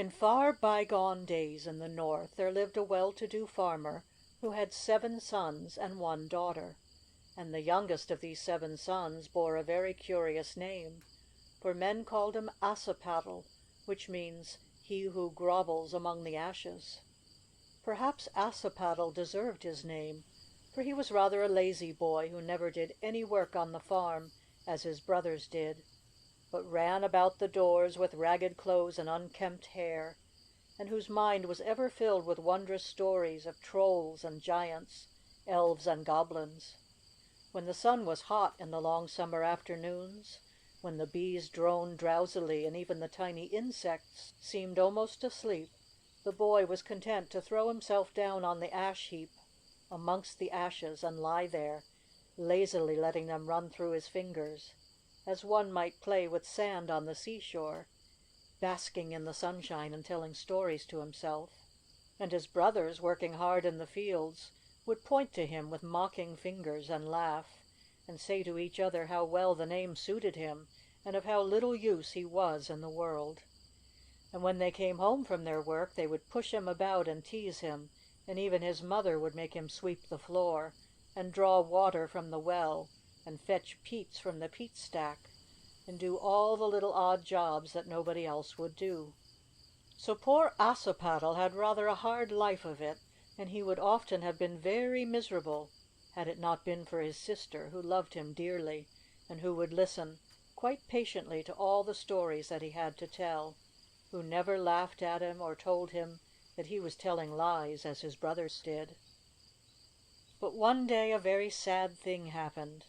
In far bygone days in the north there lived a well-to-do farmer who had 7 sons and 1 daughter, and the youngest of these 7 sons bore a very curious name, for men called him Assipattle, which means he who grovels among the ashes. Perhaps Assipattle deserved his name, for he was rather a lazy boy who never did any work on the farm as his brothers did, but ran about the doors with ragged clothes and unkempt hair, and whose mind was ever filled with wondrous stories of trolls and giants, elves and goblins. When the sun was hot in the long summer afternoons, when the bees droned drowsily and even the tiny insects seemed almost asleep, the boy was content to throw himself down on the ash heap amongst the ashes and lie there, lazily letting them run through his fingers, as one might play with sand on the seashore, basking in the sunshine and telling stories to himself. And his brothers, working hard in the fields, would point to him with mocking fingers and laugh, and say to each other how well the name suited him, and of how little use he was in the world. And when they came home from their work they would push him about and tease him, and even his mother would make him sweep the floor, and draw water from the well, and fetch peats from the peat stack, and do all the little odd jobs that nobody else would do. So poor Assipattle had rather a hard life of it, and he would often have been very miserable had it not been for his sister, who loved him dearly, and who would listen quite patiently to all the stories that he had to tell, who never laughed at him or told him that he was telling lies as his brothers did. But one day a very sad thing happened.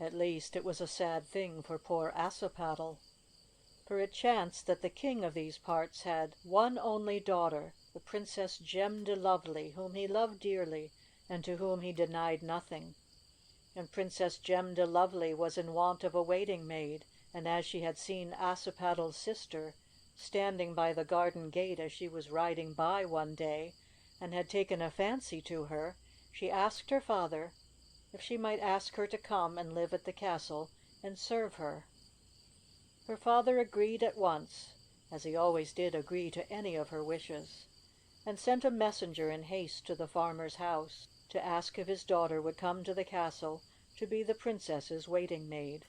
At least, it was a sad thing for poor Assipattle. For it chanced that the king of these parts had one only daughter, the Princess Gem de Lovely, whom he loved dearly, and to whom he denied nothing. And Princess Gem de Lovely was in want of a waiting maid, and as she had seen Assipattle's sister standing by the garden gate as she was riding by one day, and had taken a fancy to her, she asked her father if she might ask her to come and live at the castle and serve her. Her father agreed at once, as he always did agree to any of her wishes, and sent a messenger in haste to the farmer's house to ask if his daughter would come to the castle to be the princess's waiting maid.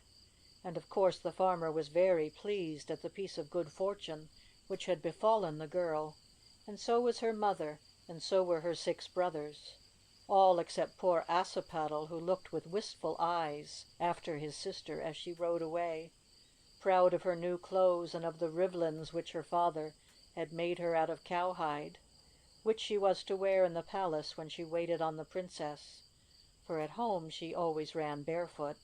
And of course the farmer was very pleased at the piece of good fortune which had befallen the girl, and so was her mother, and so were her 6 brothers, all except poor Assipattle, who looked with wistful eyes after his sister as she rode away, proud of her new clothes and of the rivlins which her father had made her out of cowhide, which she was to wear in the palace when she waited on the princess, for at home she always ran barefoot.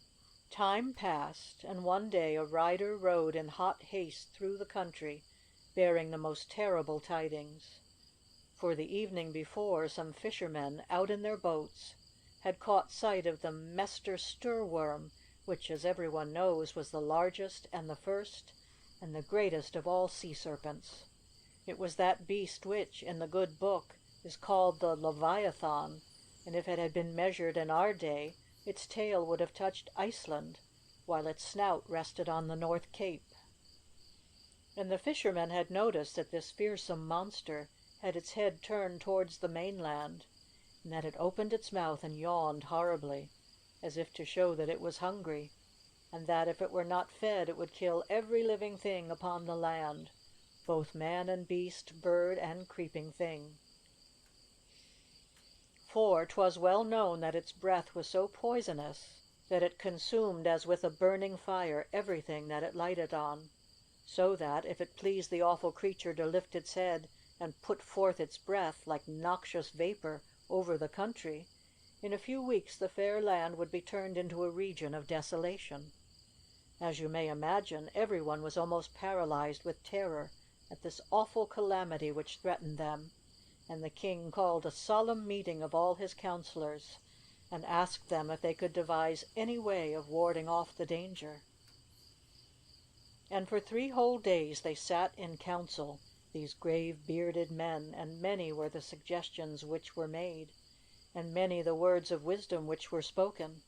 Time passed, and one day a rider rode in hot haste through the country, bearing the most terrible tidings. For the evening before, some fishermen, out in their boats, had caught sight of the Mester Stoorworm, which, as everyone knows, was the largest and the first and the greatest of all sea serpents. It was that beast which, in the good book, is called the Leviathan, and if it had been measured in our day, its tail would have touched Iceland, while its snout rested on the North Cape. And the fishermen had noticed that this fearsome monster had its head turned towards the mainland, and that it opened its mouth and yawned horribly, as if to show that it was hungry, and that if it were not fed it would kill every living thing upon the land, both man and beast, bird and creeping thing. For 'twas well known that its breath was so poisonous that it consumed as with a burning fire everything that it lighted on, so that, if it pleased the awful creature to lift its head and put forth its breath like noxious vapor over the country, in a few weeks the fair land would be turned into a region of desolation. As you may imagine, everyone was almost paralyzed with terror at this awful calamity which threatened them, and the king called a solemn meeting of all his counselors, and asked them if they could devise any way of warding off the danger. And for 3 whole days they sat in council, these grave bearded men, and many were the suggestions which were made, and many the words of wisdom which were spoken,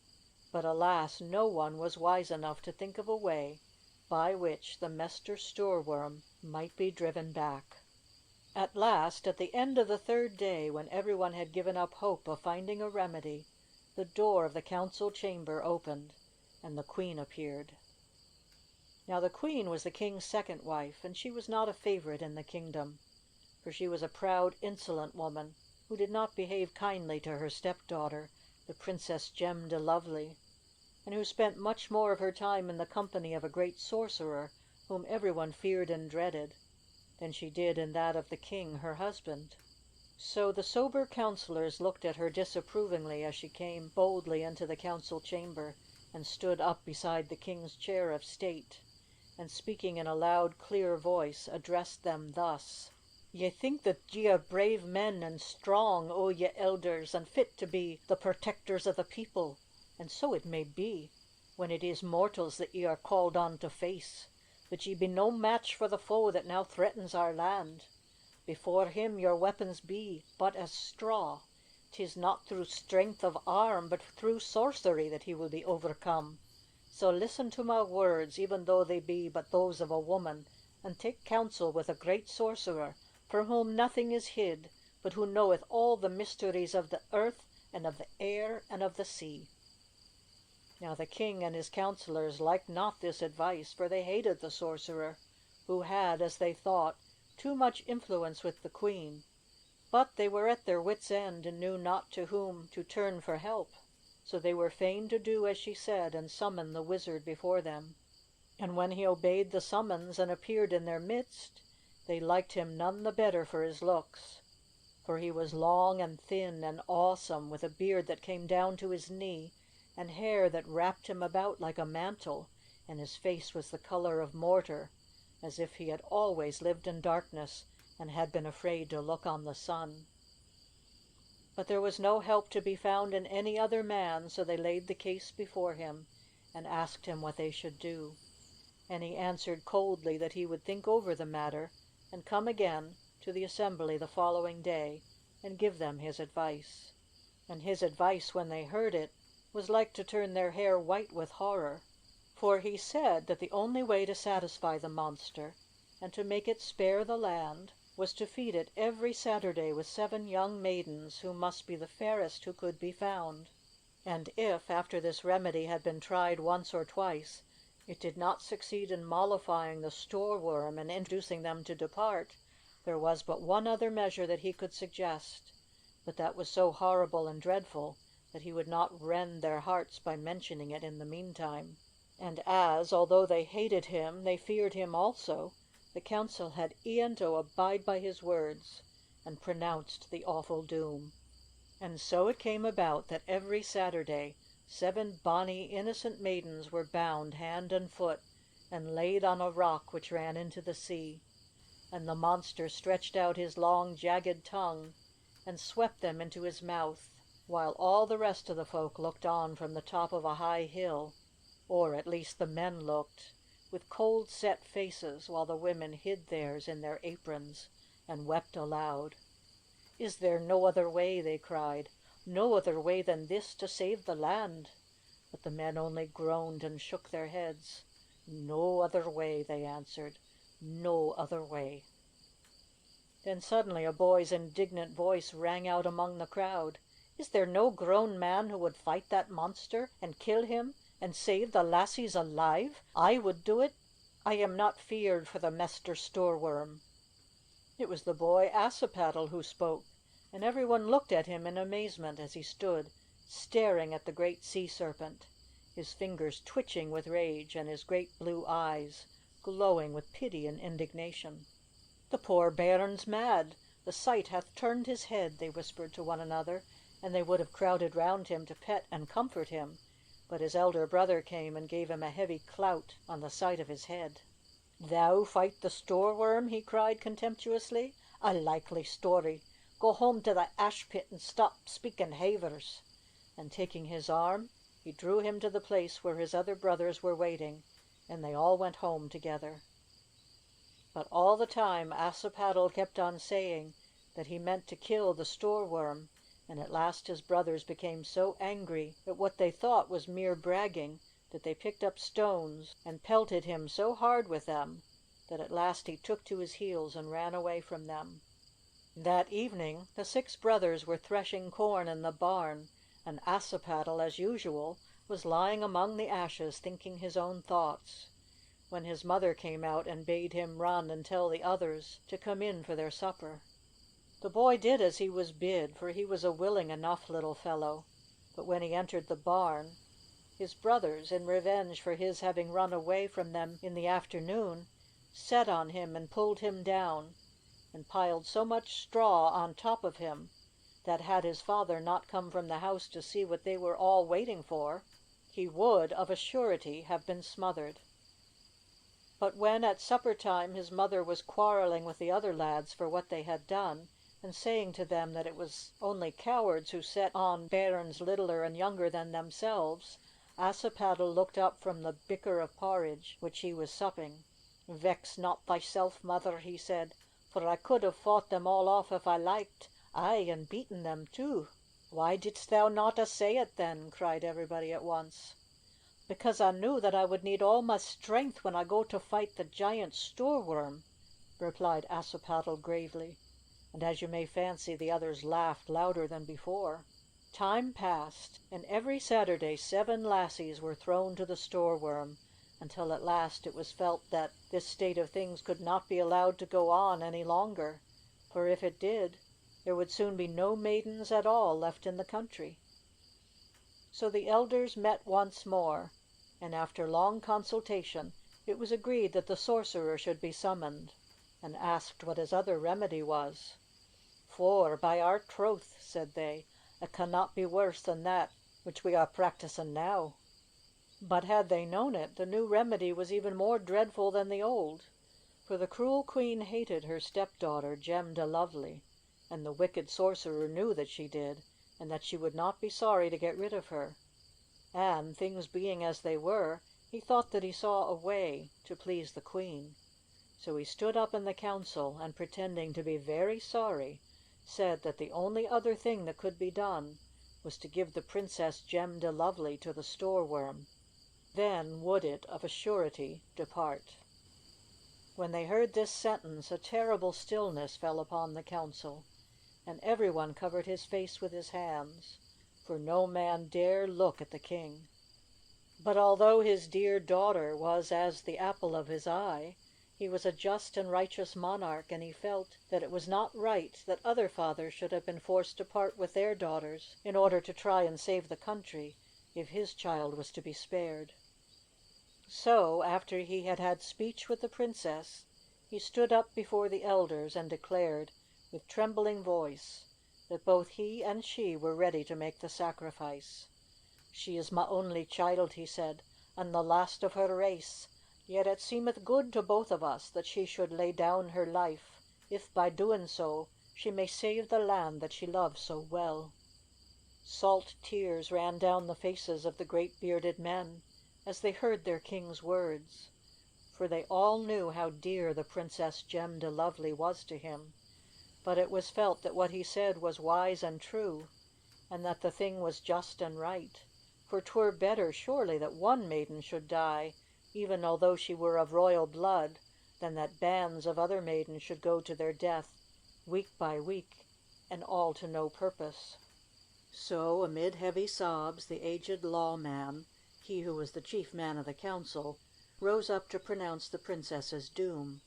but alas, no one was wise enough to think of a way by which the Mester Stoorworm might be driven back. At last, at the end of the third day, when everyone had given up hope of finding a remedy, the door of the council chamber opened, and the queen appeared. Now the queen was the king's second wife, and she was not a favorite in the kingdom, for she was a proud, insolent woman, who did not behave kindly to her stepdaughter, the Princess Gem de Lovely, and who spent much more of her time in the company of a great sorcerer, whom everyone feared and dreaded, than she did in that of the king, her husband. So the sober councilors looked at her disapprovingly as she came boldly into the council chamber and stood up beside the king's chair of state, and speaking in a loud, clear voice, addressed them thus: "Ye think that ye are brave men and strong, O ye elders, and fit to be the protectors of the people, and so it may be, when it is mortals that ye are called on to face. But ye be no match for the foe that now threatens our land. Before him your weapons be but as straw. 'Tis not through strength of arm, but through sorcery, that he will be overcome. So listen to my words, even though they be but those of a woman, and take counsel with a great sorcerer, from whom nothing is hid, but who knoweth all the mysteries of the earth, and of the air, and of the sea." Now the king and his councilors liked not this advice, for they hated the sorcerer, who had, as they thought, too much influence with the queen; but they were at their wits' end, and knew not to whom to turn for help, so they were fain to do as she said, and summon the wizard before them. And when he obeyed the summons and appeared in their midst, they liked him none the better for his looks, for he was long and thin and awesome, with a beard that came down to his knee, and hair that wrapped him about like a mantle, and his face was the color of mortar, as if he had always lived in darkness and had been afraid to look on the sun. But there was no help to be found in any other man, so they laid the case before him, and asked him what they should do. And he answered coldly that he would think over the matter, and come again to the assembly the following day, and give them his advice. And his advice, when they heard it, was like to turn their hair white with horror, for he said that the only way to satisfy the monster, and to make it spare the land, was to feed it every Saturday with 7 young maidens, who must be the fairest who could be found. And if, after this remedy had been tried once or twice, it did not succeed in mollifying the Stoorworm and inducing them to depart, there was but one other measure that he could suggest, but that was so horrible and dreadful that he would not rend their hearts by mentioning it in the meantime. And as, although they hated him, they feared him also, the council had e'en to abide by his words, and pronounced the awful doom. And so it came about that every Saturday 7 bonny, innocent maidens were bound hand and foot, and laid on a rock which ran into the sea, and the monster stretched out his long, jagged tongue, and swept them into his mouth, while all the rest of the folk looked on from the top of a high hill, or at least the men looked, with cold set faces, while the women hid theirs in their aprons, and wept aloud. "Is there no other way?" they cried. "No other way than this to save the land?" But the men only groaned and shook their heads. "No other way," they answered. "No other way." Then suddenly a boy's indignant voice rang out among the crowd. "Is there no grown man who would fight that monster, and kill him, and save the lassies alive? I would do it. I am not feared for the Mester Stoorworm." It was the boy Assipattle who spoke, and everyone looked at him in amazement as he stood staring at the great sea serpent, his fingers twitching with rage, and his great blue eyes glowing with pity and indignation. "The poor bairn's mad. The sight hath turned his head," they whispered to one another, and they would have crowded round him to pet and comfort him, but his elder brother came and gave him a heavy clout on the side of his head. "Thou fight the Stoorworm?" he cried contemptuously. "A likely story! Go home to the ash pit and stop speaking havers." And taking his arm, he drew him to the place where his other brothers were waiting, and they all went home together. But all the time Assipattle kept on saying that he meant to kill the Stoorworm, and at last his brothers became so angry at what they thought was mere bragging that they picked up stones and pelted him so hard with them that at last he took to his heels and ran away from them. That evening the 6 brothers were threshing corn in the barn, and Assipattle, as usual, was lying among the ashes thinking his own thoughts, when his mother came out and bade him run and tell the others to come in for their supper. The boy did as he was bid, for he was a willing enough little fellow, but when he entered the barn, his brothers, in revenge for his having run away from them in the afternoon, set on him and pulled him down, and piled so much straw on top of him that, had his father not come from the house to see what they were all waiting for, he would, of a surety, have been smothered. But when at supper time his mother was quarrelling with the other lads for what they had done, and saying to them that it was only cowards who set on bairns littler and younger than themselves, Assipattle looked up from the bicker of porridge which he was supping. "Vex not thyself, mother," he said, "for I could have fought them all off if I liked, aye, and beaten them too." "Why didst thou not say it then?" cried everybody at once. "Because I knew that I would need all my strength when I go to fight the giant Stoorworm," replied Assipattle gravely, and, as you may fancy, the others laughed louder than before. Time passed, and every Saturday 7 lassies were thrown to the Stoorworm, until at last it was felt that this state of things could not be allowed to go on any longer, for if it did, there would soon be no maidens at all left in the country. So the elders met once more, and after long consultation it was agreed that the sorcerer should be summoned, and asked what his other remedy was. "For, by our troth," said they, "it cannot be worse than that which we are practising now." But had they known it, the new remedy was even more dreadful than the old, for the cruel queen hated her stepdaughter, Gem de Lovely, and the wicked sorcerer knew that she did, and that she would not be sorry to get rid of her. And, things being as they were, he thought that he saw a way to please the queen. So he stood up in the council, and, pretending to be very sorry, said that the only other thing that could be done was to give the Princess Gem de Lovely to the Stoorworm. Then would it, of a surety, depart. When they heard this sentence, a terrible stillness fell upon the council, and everyone covered his face with his hands, for no man dare look at the king. But although his dear daughter was as the apple of his eye, he was a just and righteous monarch, and he felt that it was not right that other fathers should have been forced to part with their daughters in order to try and save the country, if his child was to be spared. So, after he had had speech with the princess, he stood up before the elders and declared, with trembling voice, that both he and she were ready to make the sacrifice. "She is my only child," he said, "and the last of her race, yet it seemeth good to both of us that she should lay down her life, if by doing so she may save the land that she loves so well." Salt tears ran down the faces of the great bearded men as they heard their king's words, for they all knew how dear the Princess Gem de Lovely was to him, but it was felt that what he said was wise and true, and that the thing was just and right, for 'twere better surely that one maiden should die, even although she were of royal blood, than that bands of other maidens should go to their death week by week, and all to no purpose. So, amid heavy sobs, the aged lawman, he who was the chief man of the council, rose up to pronounce the princess's doom.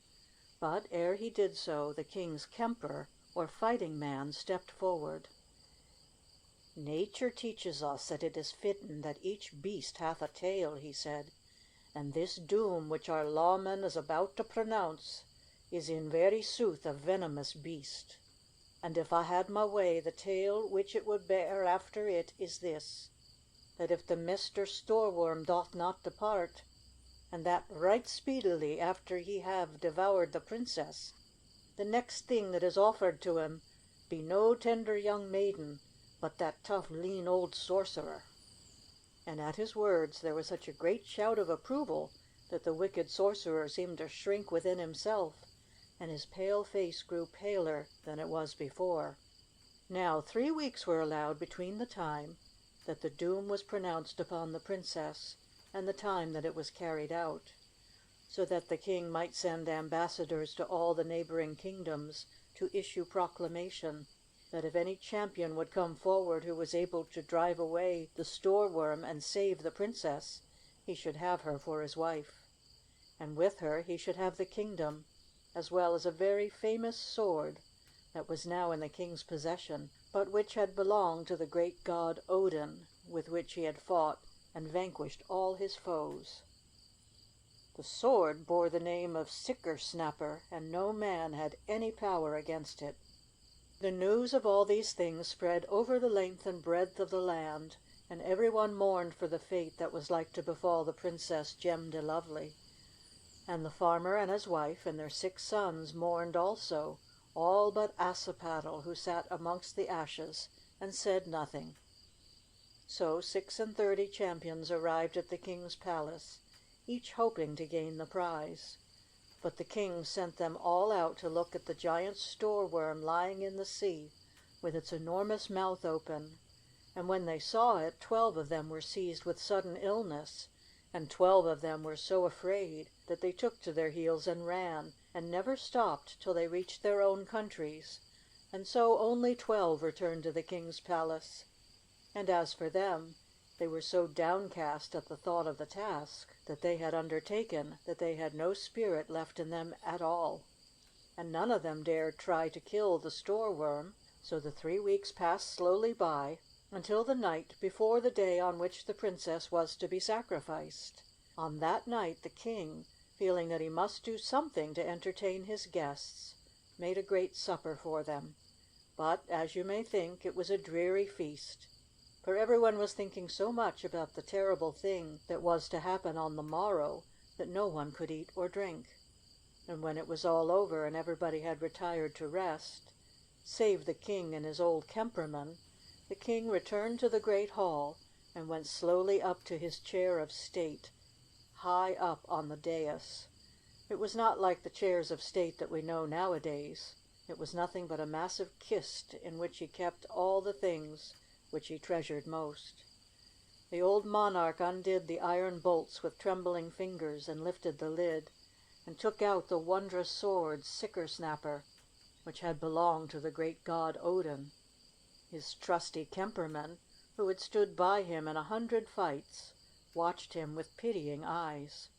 But ere he did so, the king's Kemper, or fighting man, stepped forward. "Nature teaches us that it is fitting that each beast hath a tail," he said, "and this doom which our lawman is about to pronounce is in very sooth a venomous beast. And if I had my way, the tale which it would bear after it is this, that if the Mester Stoorworm doth not depart, and that right speedily after he have devoured the princess, the next thing that is offered to him be no tender young maiden, but that tough, lean old sorcerer." And at his words there was such a great shout of approval that the wicked sorcerer seemed to shrink within himself, and his pale face grew paler than it was before. Now 3 weeks were allowed between the time that the doom was pronounced upon the princess and the time that it was carried out, so that the king might send ambassadors to all the neighboring kingdoms to issue proclamation that if any champion would come forward who was able to drive away the Stoorworm and save the princess, he should have her for his wife. And with her he should have the kingdom, as well as a very famous sword that was now in the king's possession, but which had belonged to the great god Odin, with which he had fought and vanquished all his foes. The sword bore the name of Sickersnapper, and no man had any power against it. The news of all these things spread over the length and breadth of the land, and everyone mourned for the fate that was like to befall the Princess Gemdelovely. And the farmer and his wife and their 6 sons mourned also, all but Assipattle, who sat amongst the ashes and said nothing. So 36 champions arrived at the king's palace, each hoping to gain the prize. But the king sent them all out to look at the giant Stoorworm lying in the sea, with its enormous mouth open, and when they saw it, 12 of them were seized with sudden illness, and 12 of them were so afraid that they took to their heels and ran, and never stopped till they reached their own countries, and so only 12 returned to the king's palace. And as for them, they were so downcast at the thought of the task that they had undertaken that they had no spirit left in them at all, and none of them dared try to kill the Stoorworm. So the 3 weeks passed slowly by, until the night before the day on which the princess was to be sacrificed. On that night the king, feeling that he must do something to entertain his guests, made a great supper for them. But, as you may think, it was a dreary feast, for everyone was thinking so much about the terrible thing that was to happen on the morrow that no one could eat or drink. And when it was all over and everybody had retired to rest, save the king and his old Kemperman, the king returned to the great hall and went slowly up to his chair of state, high up on the dais. It was not like the chairs of state that we know nowadays. It was nothing but a massive kist in which he kept all the things which he treasured most. The old monarch undid the iron bolts with trembling fingers and lifted the lid, and took out the wondrous sword Sickersnapper, which had belonged to the great god Odin. His trusty Kemperman, who had stood by him in 100 fights, watched him with pitying eyes.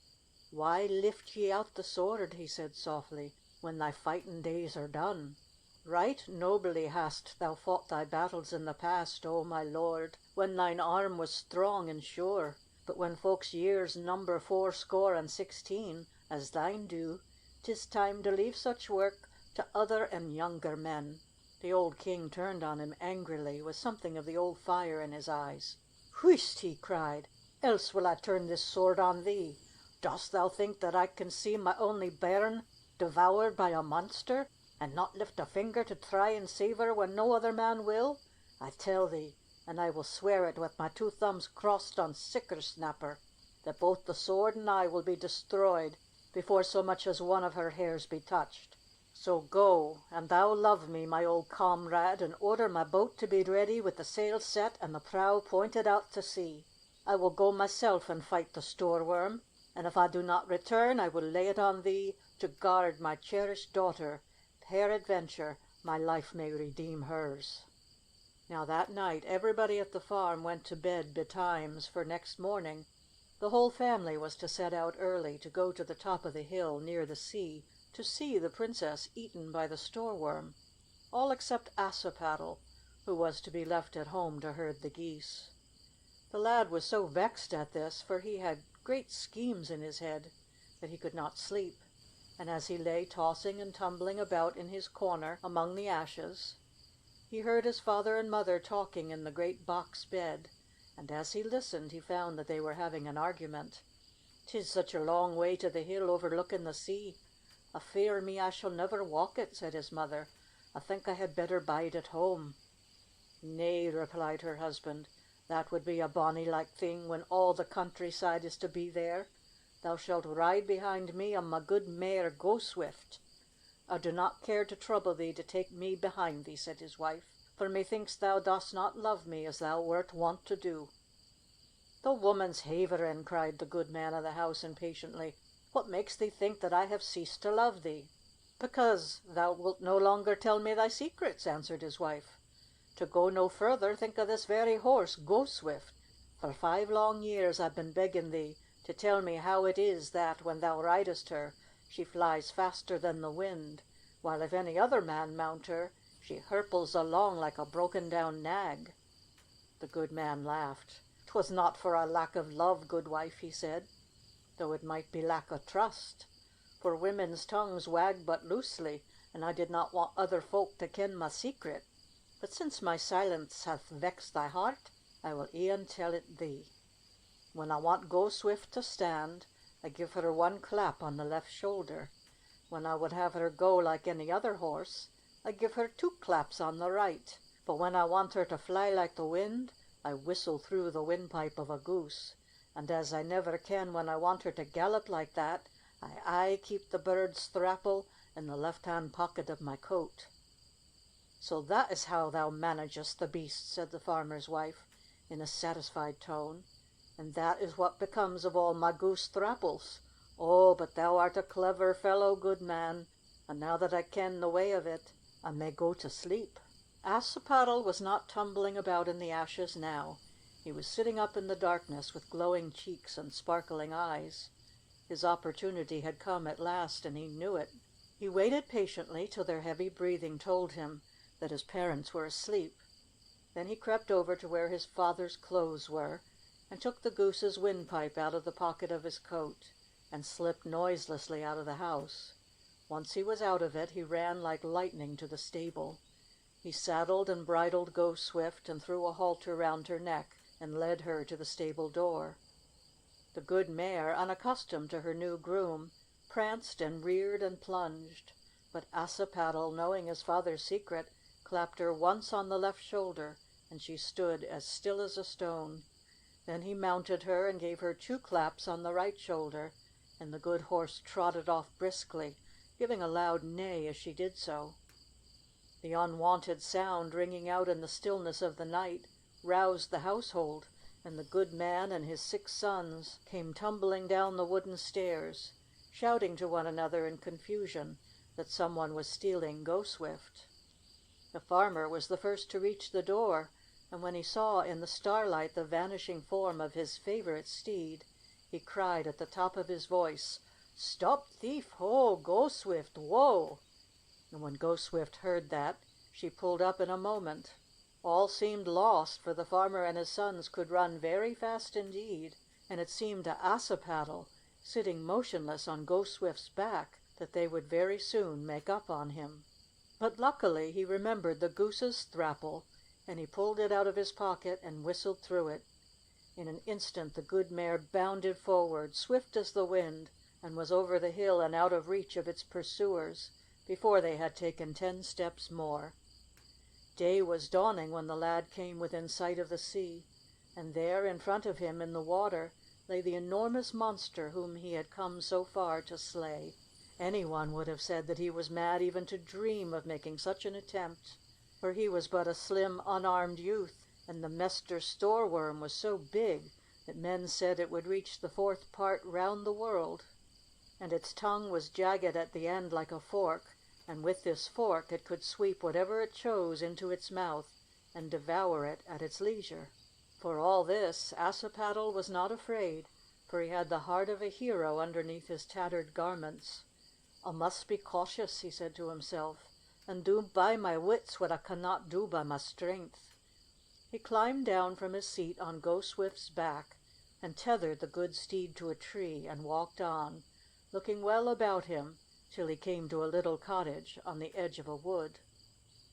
"Why lift ye out the sword," he said softly, "when thy fighting days are done? Right nobly hast thou fought thy battles in the past, O my lord, when thine arm was strong and sure, but when folks' years number 16, as thine do, 'tis time to leave such work to other and younger men." The old king turned on him angrily, with something of the old fire in his eyes. "Whisht!" he cried, "else will I turn this sword on thee. Dost thou think that I can see my only bairn devoured by a monster, and not lift a finger to try and save her when no other man will? I tell thee, and I will swear it with my 2 thumbs crossed on Sickersnapper, that both the sword and I will be destroyed before so much as one of her hairs be touched. So go, and thou love me, my old comrade, and order my boat to be ready with the sails set and the prow pointed out to sea. I will go myself and fight the Stoorworm, and if I do not return, I will lay it on thee to guard my cherished daughter. Peradventure, my life may redeem hers." Now that night everybody at the farm went to bed betimes, for next morning the whole family was to set out early to go to the top of the hill near the sea to see the princess eaten by the Stoorworm, all except Assipattle, who was to be left at home to herd the geese. The lad was so vexed at this, for he had great schemes in his head, that he could not sleep, and as he lay tossing and tumbling about in his corner among the ashes, he heard his father and mother talking in the great box bed, and as he listened he found that they were having an argument. "'Tis such a long way to the hill overlooking the sea. I fear me I shall never walk it," said his mother. "I think I had better bide at home." "Nay," replied her husband, "that would be a bonny like thing when all the countryside is to be there. Thou shalt ride behind me on my good mare Go Swift." "I do not care to trouble thee to take me behind thee," said his wife, "for methinks thou dost not love me as thou wert wont to do." "The woman's haverin'!" cried the good man of the house impatiently. "What makes thee think that I have ceased to love thee?" "Because thou wilt no longer tell me thy secrets," answered his wife. "To go no further, think of this very horse, Go Swift. For 5 long years I've been begging thee to tell me how it is that, when thou ridest her, she flies faster than the wind, while if any other man mount her, she hirples along like a broken down nag." The good man laughed. "'Twas not for a lack of love, good wife," he said, "though it might be lack of trust. For women's tongues wag but loosely, and I did not want other folk to ken my secret. But since my silence hath vexed thy heart, I will e'en tell it thee. When I want Go Swift to stand, I give her one clap on the left shoulder. When I would have her go like any other horse, I give her 2 claps on the right. But when I want her to fly like the wind, I whistle through the windpipe of a goose. And as I never ken when I want her to gallop like that, I aye keep the bird's thrapple in the left-hand pocket of my coat." "So that is how thou managest the beast," said the farmer's wife, in a satisfied tone, "and that is what becomes of all my goose thrapples. Oh, but thou art a clever fellow, good man, and now that I ken the way of it, I may go to sleep." Assipattle was not tumbling about in the ashes now. He was sitting up in the darkness with glowing cheeks and sparkling eyes. His opportunity had come at last, and he knew it. He waited patiently till their heavy breathing told him that his parents were asleep. Then he crept over to where his father's clothes were, and took the goose's windpipe out of the pocket of his coat, and slipped noiselessly out of the house. Once he was out of it, he ran like lightning to the stable. He saddled and bridled Go Swift, and threw a halter round her neck, and led her to the stable door. The good mare, unaccustomed to her new groom, pranced and reared and plunged, but Assipattle, knowing his father's secret, clapped her once on the left shoulder, and she stood as still as a stone. Then he mounted her and gave her 2 claps on the right shoulder, and the good horse trotted off briskly, giving a loud neigh as she did so. The unwonted sound, ringing out in the stillness of the night, roused the household, and the good man and his 6 sons came tumbling down the wooden stairs, shouting to one another in confusion that someone was stealing Go Swift. The farmer was the first to reach the door, and when he saw in the starlight the vanishing form of his favorite steed, he cried at the top of his voice, "Stop thief! Ho! Go Swift! Whoa!" And when Go Swift heard that, she pulled up in a moment. All seemed lost, for the farmer and his sons could run very fast indeed, and it seemed to Assipattle, sitting motionless on Go Swift's back, that they would very soon make up on him. But luckily he remembered the goose's thrapple, and he pulled it out of his pocket and whistled through it. In an instant the good mare bounded forward, swift as the wind, and was over the hill and out of reach of its pursuers before they had taken 10 steps more. Day was dawning when the lad came within sight of the sea, and there in front of him in the water lay the enormous monster whom he had come so far to slay. Anyone would have said that he was mad even to dream of making such an attempt, for he was but a slim, unarmed youth, and the Mester Stoorworm was so big that men said it would reach the 4th part round the world. And its tongue was jagged at the end like a fork, and with this fork it could sweep whatever it chose into its mouth and devour it at its leisure. For all this, Assipattle was not afraid, for he had the heart of a hero underneath his tattered garments. "I must be cautious," he said to himself, "and do by my wits what I cannot do by my strength." He climbed down from his seat on Go Swift's back, and tethered the good steed to a tree, and walked on, looking well about him, till he came to a little cottage on the edge of a wood.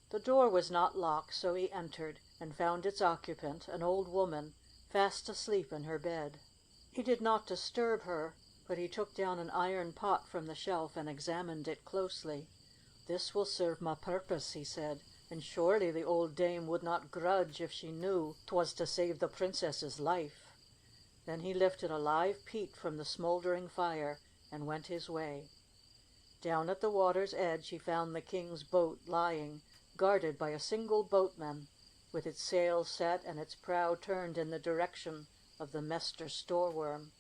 The door was not locked, so he entered, and found its occupant, an old woman, fast asleep in her bed. He did not disturb her, but he took down an iron pot from the shelf and examined it closely. "This will serve my purpose," he said, "and surely the old dame would not grudge if she knew 'twas to save the princess's life." Then he lifted a live peat from the smoldering fire and went his way. Down at the water's edge he found the king's boat lying, guarded by a single boatman, with its sails set and its prow turned in the direction of the Mester Stoorworm.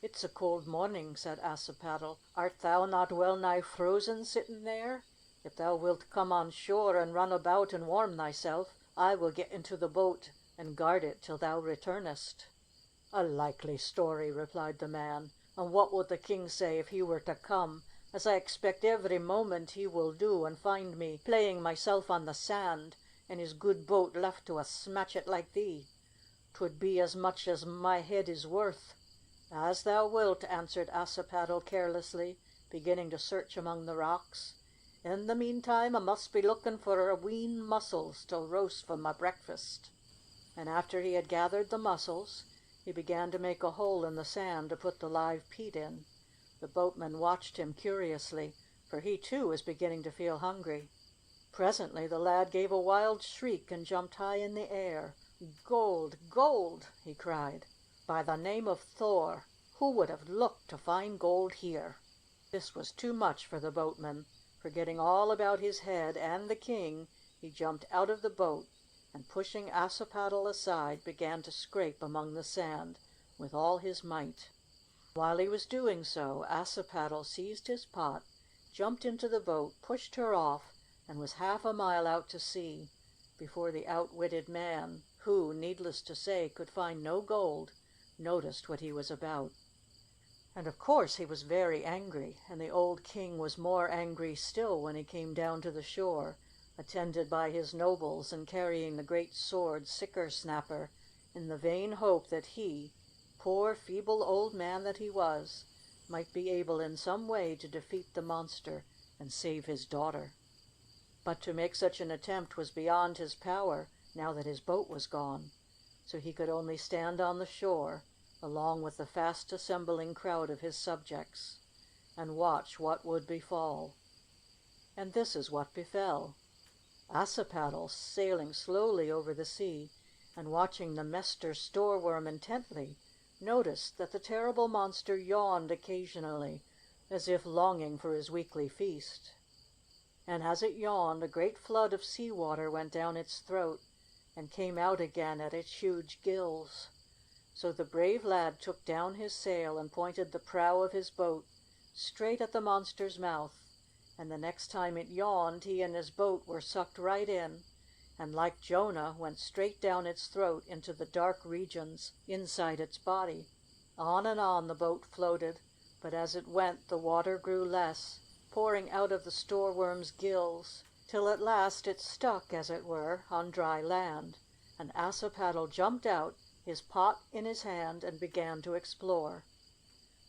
"It's a cold morning," said Assipattle. "Art thou not well nigh frozen sitting there? If thou wilt come on shore and run about and warm thyself, I will get into the boat and guard it till thou returnest." "A likely story," replied the man. "And what would the king say if he were to come, as I expect every moment he will do, and find me playing myself on the sand, and his good boat left to a smatch it like thee? 'Twould be as much as my head is worth." "As thou wilt," answered Assipattle carelessly, beginning to search among the rocks. "In the meantime, I must be looking for a wheen mussels to roast for my breakfast." And after he had gathered the mussels, he began to make a hole in the sand to put the live peat in. The boatman watched him curiously, for he too was beginning to feel hungry. Presently the lad gave a wild shriek and jumped high in the air. "Gold! Gold!" he cried. "By the name of Thor, who would have looked to find gold here?" This was too much for the boatman. Forgetting all about his head and the king, he jumped out of the boat, and pushing Assipattle aside, began to scrape among the sand with all his might. While he was doing so, Assipattle seized his pot, jumped into the boat, pushed her off, and was half a mile out to sea before the outwitted man, who, needless to say, could find no gold, noticed what he was about. And of course he was very angry, and the old king was more angry still when he came down to the shore, attended by his nobles and carrying the great sword Sickersnapper, in the vain hope that he, poor feeble old man that he was, might be able in some way to defeat the monster and save his daughter. But to make such an attempt was beyond his power now that his boat was gone, so he could only stand on the shore, along with the fast assembling crowd of his subjects, and watch what would befall. And this is what befell. Assipattle, sailing slowly over the sea, and watching the Mester Stoorworm intently, noticed that the terrible monster yawned occasionally, as if longing for his weekly feast. And as it yawned, a great flood of sea water went down its throat, and came out again at its huge gills. So the brave lad took down his sail and pointed the prow of his boat straight at the monster's mouth, and the next time it yawned he and his boat were sucked right in, and like Jonah went straight down its throat into the dark regions inside its body. On and on the boat floated, but as it went the water grew less, pouring out of the Stoorworm's gills, till at last it stuck, as it were, on dry land, and Assipattle jumped out, his pot in his hand, and began to explore.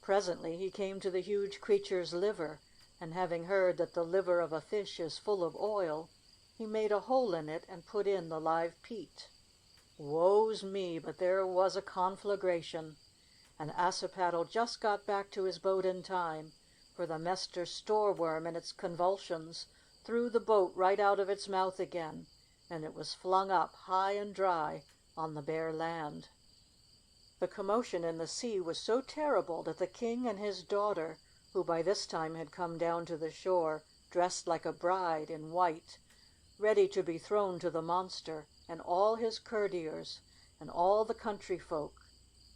Presently he came to the huge creature's liver, and having heard that the liver of a fish is full of oil, he made a hole in it and put in the live peat. Woe's me, but there was a conflagration, and Assipattle just got back to his boat in time, for the Mester Stoorworm in its convulsions threw the boat right out of its mouth again, and it was flung up high and dry on the bare land. The commotion in the sea was so terrible that the king and his daughter, who by this time had come down to the shore dressed like a bride in white, ready to be thrown to the monster, and all his courtiers and all the country folk,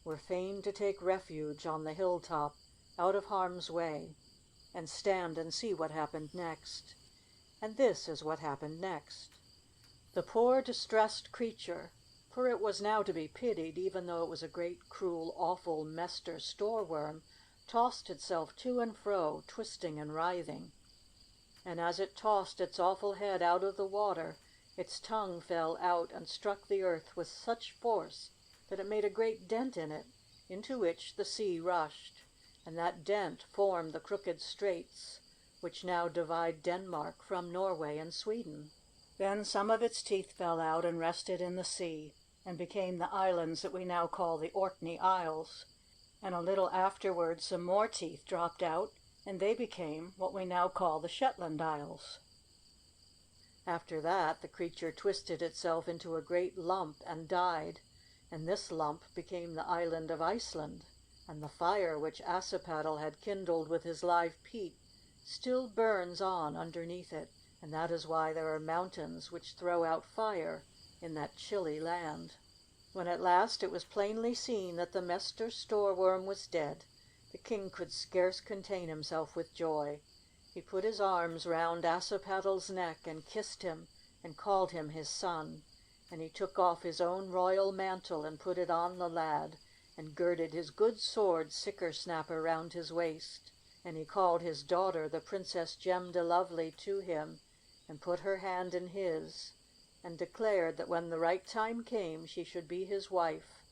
were fain to take refuge on the hilltop out of harm's way, and stand and see what happened next. And this is what happened next. The poor distressed creature, for it was now to be pitied, even though it was a great, cruel, awful Mester Stoorworm, tossed itself to and fro, twisting and writhing. And as it tossed its awful head out of the water, its tongue fell out and struck the earth with such force that it made a great dent in it, into which the sea rushed, and that dent formed the crooked straits which now divide Denmark from Norway and Sweden. Then some of its teeth fell out and rested in the sea, and became the islands that we now call the Orkney Isles, and a little afterwards some more teeth dropped out, and they became what we now call the Shetland Isles. After that the creature twisted itself into a great lump and died, and this lump became the island of Iceland, and the fire which Assipattle had kindled with his live peat still burns on underneath it, and that is why there are mountains which throw out fire in that chilly land. When at last it was plainly seen that the Mester Stoorworm was dead, The king could scarce contain himself with joy. He put his arms round Assapattle's neck and kissed him and called him his son, and he took off his own royal mantle and put it on the lad, and girded his good sword Sickersnapper round his waist, and he called his daughter, the Princess Gem de Lovely, to him, and put her hand in his, and declared that when the right time came she should be his wife,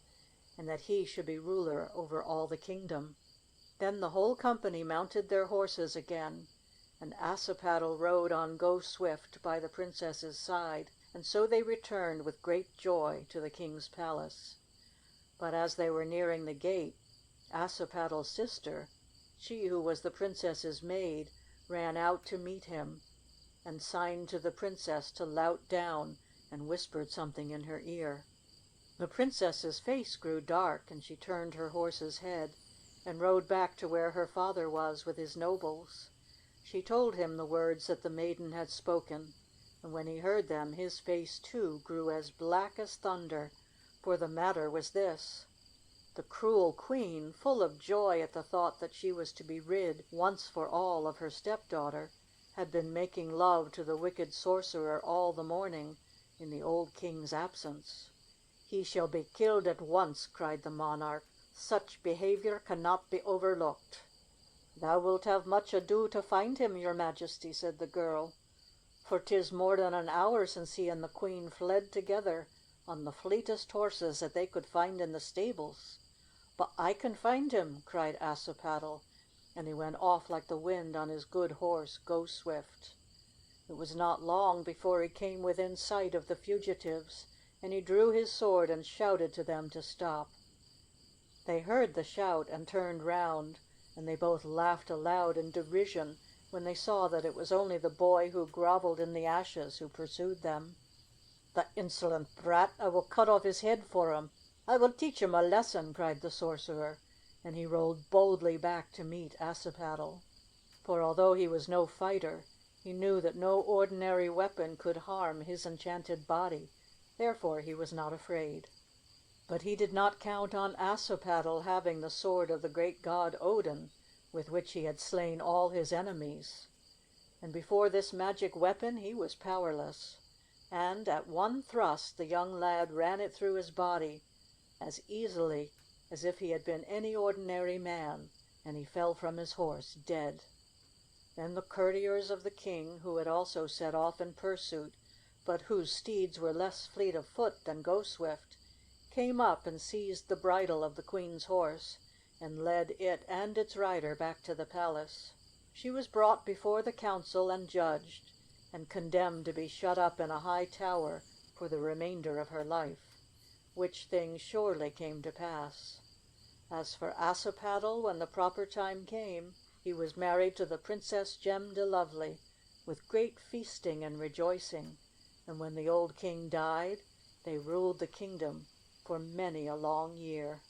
and that he should be ruler over all the kingdom. Then the whole company mounted their horses again, and Assipattle rode on Go Swift by the princess's side, and so they returned with great joy to the king's palace. But as they were nearing the gate, Assapattle's sister, she who was the princess's maid, ran out to meet him, and signed to the princess to lout down, and whispered something in her ear. The princess's face grew dark, and she turned her horse's head, and rode back to where her father was with his nobles. She told him the words that the maiden had spoken, and when he heard them his face too grew as black as thunder, for the matter was this: the cruel queen, full of joy at the thought that she was to be rid once for all of her stepdaughter, had been making love to the wicked sorcerer all the morning in the old king's absence. "He shall be killed at once," cried the monarch. "Such behavior cannot be overlooked." "Thou wilt have much ado to find him, your Majesty," said the girl, "for 'tis more than an hour since he and the queen fled together on the fleetest horses that they could find in the stables." "But I can find him," cried Assipattle, and he went off like the wind on his good horse, Go Swift. It was not long before he came within sight of the fugitives, and he drew his sword and shouted to them to stop. They heard the shout and turned round, and they both laughed aloud in derision when they saw that it was only the boy who grovelled in the ashes who pursued them. "The insolent brat! I will cut off his head for him. I will teach him a lesson!" cried the sorcerer, and he rode boldly back to meet Assipattle. For although he was no fighter, he knew that no ordinary weapon could harm his enchanted body, therefore he was not afraid. But he did not count on Assipattle having the sword of the great god Odin, with which he had slain all his enemies, and before this magic weapon he was powerless, and at one thrust the young lad ran it through his body as easily as if he had been any ordinary man, and he fell from his horse dead. Then the courtiers of the king, who had also set off in pursuit, but whose steeds were less fleet of foot than Go Swift, came up and seized the bridle of the queen's horse, and led it and its rider back to the palace. She was brought before the council and judged, and condemned to be shut up in a high tower for the remainder of her life, which thing surely came to pass. As for Assipattle, when the proper time came, he was married to the Princess Gem de Lovely, with great feasting and rejoicing, and when the old king died, they ruled the kingdom for many a long year.